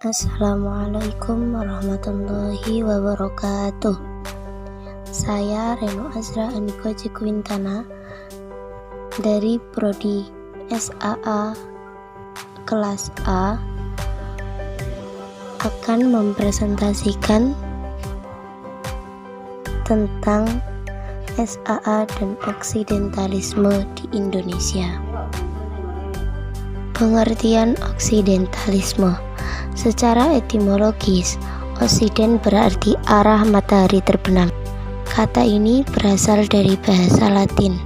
Assalamualaikum warahmatullahi wabarakatuh. Saya Reno Azra Aniko Jekuintana dari Prodi SAA kelas A akan mempresentasikan tentang SAA dan oksidentalisme di Indonesia. Pengertian oksidentalisme. Secara etimologis, oksiden berarti arah matahari terbenam. Kata ini berasal dari bahasa Latin,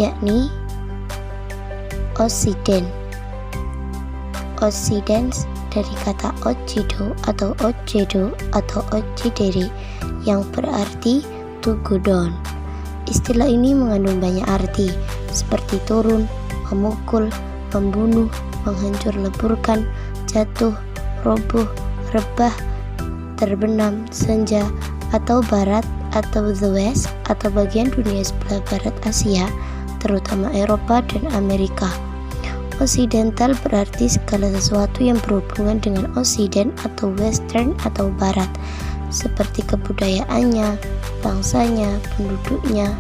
yakni occiden. Occidens dari kata occido atau occedo atau occidere yang berarti to go down. Istilah ini mengandung banyak arti seperti turun, memukul, membunuh, menghancur leburkan, jatuh, roboh, rebah, terbenam, senja, atau barat, atau the west, atau bagian dunia sebelah barat Asia, terutama Eropa dan Amerika. Occidental berarti segala sesuatu yang berhubungan dengan Occiden atau Western atau Barat, seperti kebudayaannya, bangsanya, penduduknya,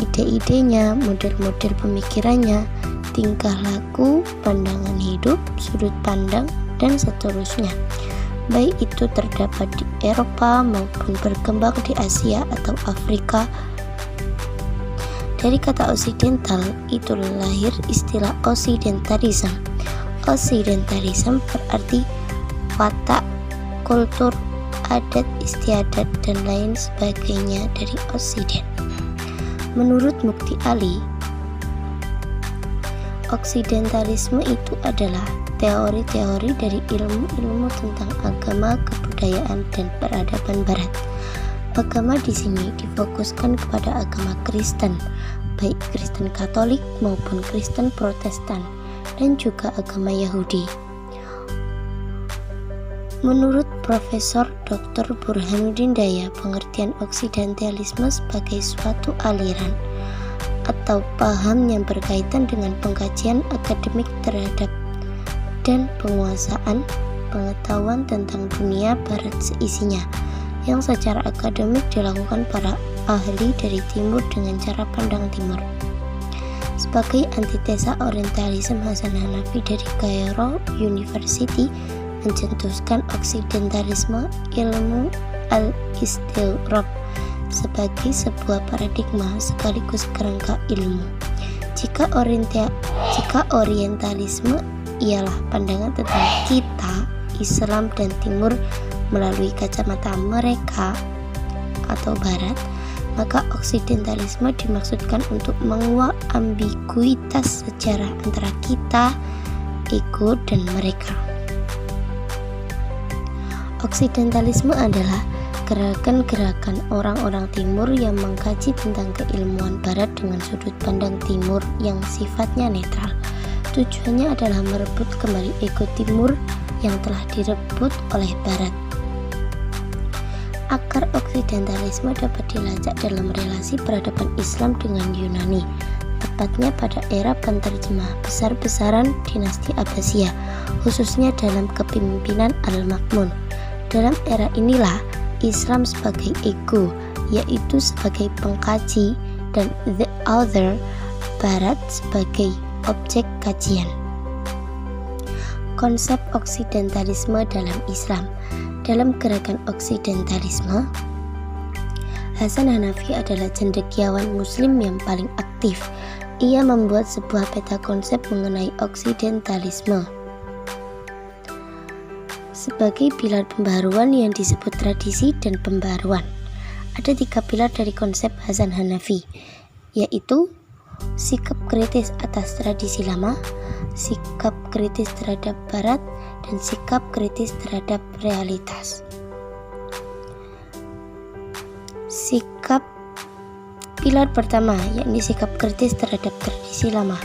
ide-idenya, model-model pemikirannya, tingkah laku, pandangan hidup, sudut pandang, dan seterusnya. Baik itu terdapat di Eropa maupun berkembang di Asia atau Afrika. Dari kata Occidental itu lahir istilah Occidentalism. Occidentalism berarti watak, kultur, adat istiadat, dan lain sebagainya dari Occiden. Menurut Mukti Ali, oksidentalisme itu adalah teori-teori dari ilmu-ilmu tentang agama, kebudayaan, dan peradaban Barat. Agama di sini difokuskan kepada agama Kristen, baik Kristen Katolik maupun Kristen Protestan, dan juga agama Yahudi. Menurut Profesor Dr. Burhanuddin Daya, pengertian oksidentalisme sebagai suatu aliran atau paham yang berkaitan dengan pengkajian akademik terhadap dan penguasaan pengetahuan tentang dunia barat seisinya, yang secara akademik dilakukan para ahli dari timur dengan cara pandang timur. Sebagai antitesa orientalisme, Hasan Hanafi dari Cairo University mencetuskan oksidentalisme ilmu al-istighraq sebagai sebuah paradigma sekaligus kerangka ilmu. Jika orientalisme ialah pandangan tentang kita, Islam dan Timur melalui kacamata mereka atau Barat, maka oksidentalisme dimaksudkan untuk menguak ambiguitas sejarah antara kita, ego, dan mereka. Oksidentalisme adalah gerakan-gerakan orang-orang timur yang mengkaji tentang keilmuan barat dengan sudut pandang timur yang sifatnya netral. Tujuannya adalah merebut kembali ego timur yang telah direbut oleh barat. Akar oksidentalisme dapat dilacak dalam relasi peradaban Islam dengan Yunani, tepatnya pada era penterjemah besar-besaran dinasti Abbasiyah, khususnya dalam kepemimpinan Al-Ma'mun. Dalam era inilah Islam sebagai ego, yaitu sebagai pengkaji, dan the other, Barat, sebagai objek kajian. Konsep oksidentalisme dalam Islam. Dalam gerakan oksidentalisme, Hasan Hanafi adalah cendekiawan muslim yang paling aktif. Ia membuat sebuah peta konsep mengenai oksidentalisme sebagai pilar pembaharuan yang disebut tradisi dan pembaharuan. Ada 3 pilar dari konsep Hasan Hanafi, yaitu sikap kritis atas tradisi lama, sikap kritis terhadap barat, dan sikap kritis terhadap realitas. Sikap pilar pertama, yakni sikap kritis terhadap tradisi lama.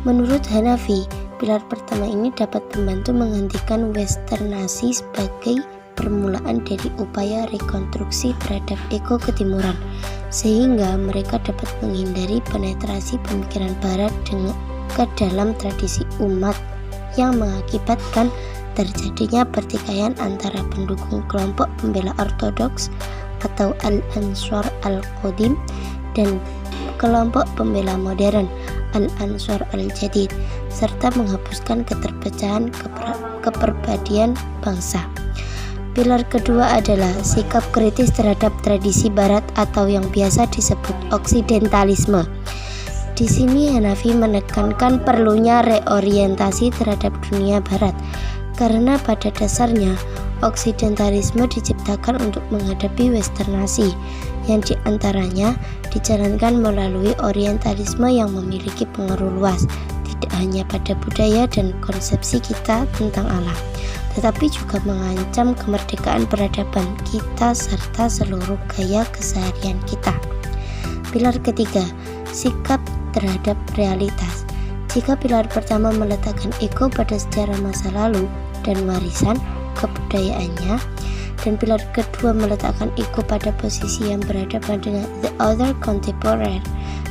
Menurut Hanafi, pilar pertama ini dapat membantu menghentikan westernasi sebagai permulaan dari upaya rekonstruksi terhadap ego ketimuran, sehingga mereka dapat menghindari penetrasi pemikiran barat ke dalam tradisi umat yang mengakibatkan terjadinya pertikaian antara pendukung kelompok pembela ortodoks atau Al-Ansar Al-Qadim dan kelompok pembela modern Al-Ansar Al-Jadid, serta menghapuskan keterpecahan kepribadian bangsa. Pilar kedua adalah sikap kritis terhadap tradisi barat atau yang biasa disebut oksidentalisme. Di sini Hanafi menekankan perlunya reorientasi terhadap dunia barat, karena pada dasarnya oksidentalisme diciptakan untuk menghadapi westernasi, yang diantaranya dijalankan melalui orientalisme yang memiliki pengaruh luas, tidak hanya pada budaya dan konsepsi kita tentang alam, tetapi juga mengancam kemerdekaan peradaban kita serta seluruh gaya keseharian kita. Pilar ketiga, sikap terhadap realitas. Jika pilar pertama meletakkan ego pada sejarah masa lalu dan warisan kebudayaannya, dan pilar kedua meletakkan ego pada posisi yang berhadapan dengan the other contemporary,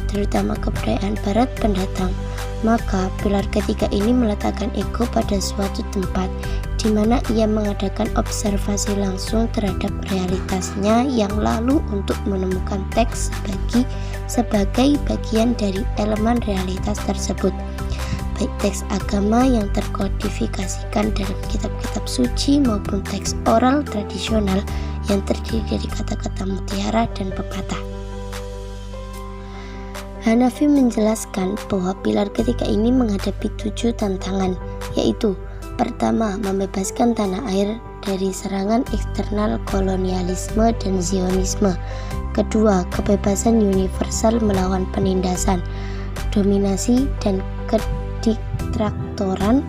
terutama kebudayaan barat pendatang, maka pilar ketiga ini meletakkan ego pada suatu tempat di mana ia mengadakan observasi langsung terhadap realitasnya yang lalu untuk menemukan teks sebagai bagian dari elemen realitas tersebut, baik teks agama yang terkodifikasikan dalam kitab-kitab suci maupun teks oral tradisional yang terdiri dari kata-kata mutiara dan pepatah. Hanafi menjelaskan bahwa pilar ketiga ini menghadapi 7 tantangan, yaitu: pertama, membebaskan tanah air dari serangan eksternal kolonialisme dan Zionisme. Kedua, kebebasan universal melawan penindasan, dominasi, dan kediktatoran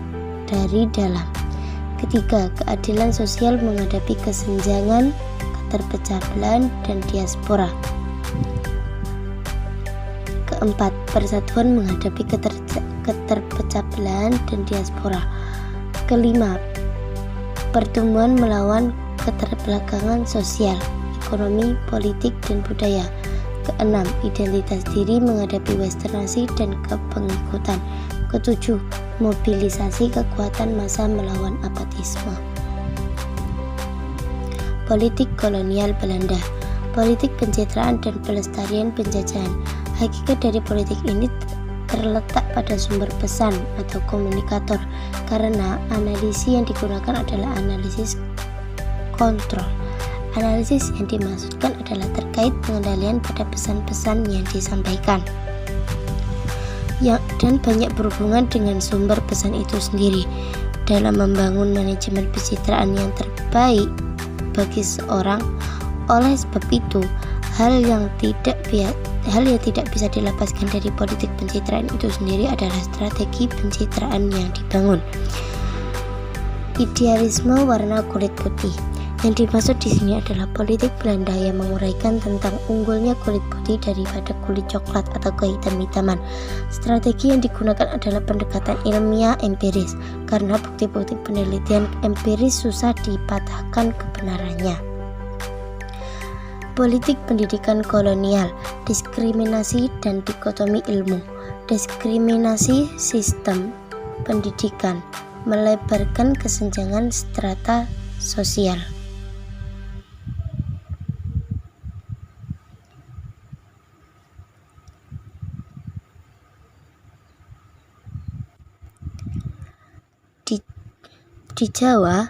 dari dalam. Ketiga, keadilan sosial menghadapi kesenjangan, keterpecah belahan, dan diaspora. Keempat, persatuan menghadapi keterpecah belahan dan diaspora. Kelima, pertumbuhan melawan keterbelakangan sosial, ekonomi, politik, dan budaya. Keenam, identitas diri menghadapi westernasi dan kepengikutan. Ketujuh, mobilisasi kekuatan massa melawan apatisme. Politik kolonial Belanda, politik pencitraan dan pelestarian penjajahan. Hakikat dari politik ini terletak pada sumber pesan atau komunikator, karena analisis yang digunakan adalah analisis kontrol. Analisis yang dimaksudkan adalah terkait pengendalian pada pesan-pesan yang disampaikan, dan banyak berhubungan dengan sumber pesan itu sendiri dalam membangun manajemen pencitraan yang terbaik bagi seorang. Oleh sebab itu, hal yang tidak bisa dilepaskan dari politik pencitraan itu sendiri adalah strategi pencitraan yang dibangun. Idealisme warna kulit putih. Yang dimaksud di sini adalah politik Belanda yang menguraikan tentang unggulnya kulit putih daripada kulit coklat atau kehitam-hitaman. Strategi yang digunakan adalah pendekatan ilmiah empiris, karena bukti-bukti penelitian empiris susah dipatahkan kebenarannya. Politik pendidikan kolonial, diskriminasi dan dikotomi ilmu. Diskriminasi sistem pendidikan, melebarkan kesenjangan strata sosial. Di Jawa,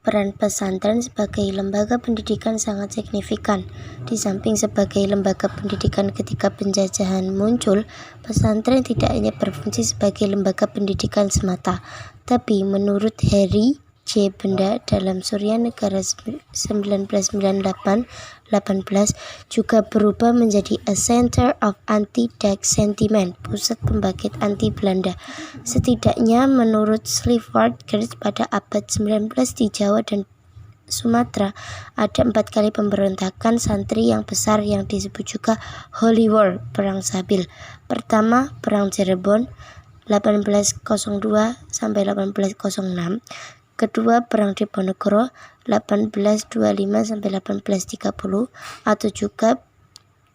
peran pesantren sebagai lembaga pendidikan sangat signifikan. Di samping sebagai lembaga pendidikan ketika penjajahan muncul, pesantren tidak hanya berfungsi sebagai lembaga pendidikan semata, tapi menurut Harry J. Benda dalam Surya Negara 1998-18 juga berubah menjadi a center of anti-Dutch sentiment, pusat pembangkit anti Belanda. Setidaknya menurut Sleaford Gertz pada abad 19 di Jawa dan Sumatera ada 4 kali pemberontakan santri yang besar yang disebut juga Holy War, Perang Sabil. Pertama, Perang Cirebon 1802 sampai 1806. Kedua, Perang Diponegoro 1825 sampai 1830 atau juga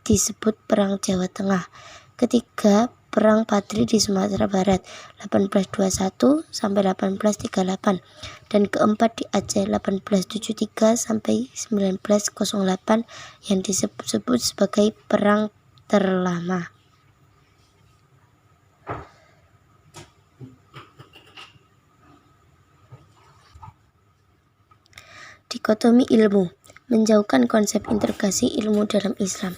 disebut Perang Jawa Tengah. Ketiga, Perang Padri di Sumatera Barat 1821 sampai 1838 dan keempat di Aceh 1873 sampai 1908 yang disebut sebagai perang terlama. Dikotomi ilmu, menjauhkan konsep integrasi ilmu dalam Islam.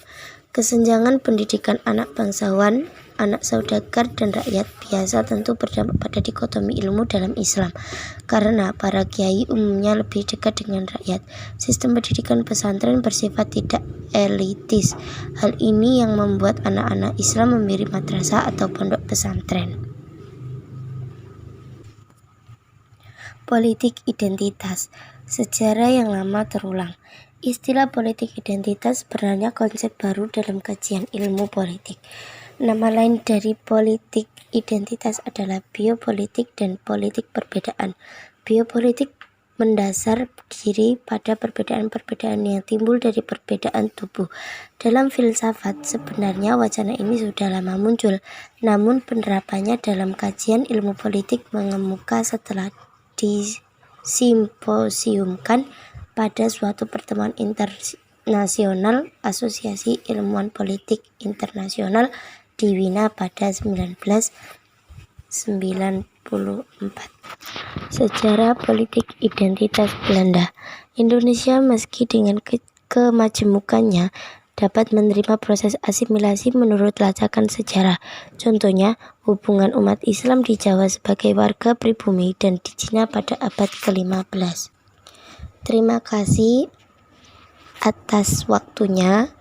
Kesenjangan pendidikan anak bangsawan, anak saudagar, dan rakyat biasa tentu berdampak pada dikotomi ilmu dalam Islam, karena para kiai umumnya lebih dekat dengan rakyat. Sistem pendidikan pesantren bersifat tidak elitis. Hal ini yang membuat anak-anak Islam memilih madrasah atau pondok pesantren. Politik identitas, sejarah yang lama terulang. Istilah politik identitas sebenarnya konsep baru dalam kajian ilmu politik. Nama lain dari politik identitas adalah biopolitik dan politik perbedaan. Biopolitik mendasar diri pada perbedaan-perbedaan yang timbul dari perbedaan tubuh. Dalam filsafat, sebenarnya wacana ini sudah lama muncul, namun penerapannya dalam kajian ilmu politik mengemuka setelah disimposiumkan pada suatu pertemuan internasional Asosiasi Ilmuwan Politik Internasional di Wina pada 1994. Sejarah politik identitas Belanda. Indonesia meski dengan kemajemukannya dapat menerima proses asimilasi menurut lacakan sejarah. Contohnya, hubungan umat Islam di Jawa sebagai warga pribumi dan di Cina pada abad ke-15. Terima kasih atas waktunya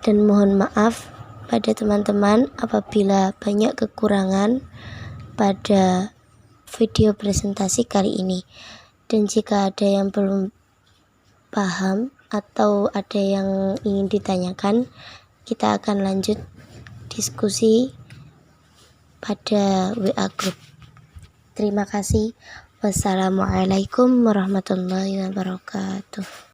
dan mohon maaf pada teman-teman apabila banyak kekurangan pada video presentasi kali ini. Dan jika ada yang belum paham atau ada yang ingin ditanyakan, kita akan lanjut diskusi pada WA Group. Terima kasih. Wassalamualaikum warahmatullahi wabarakatuh.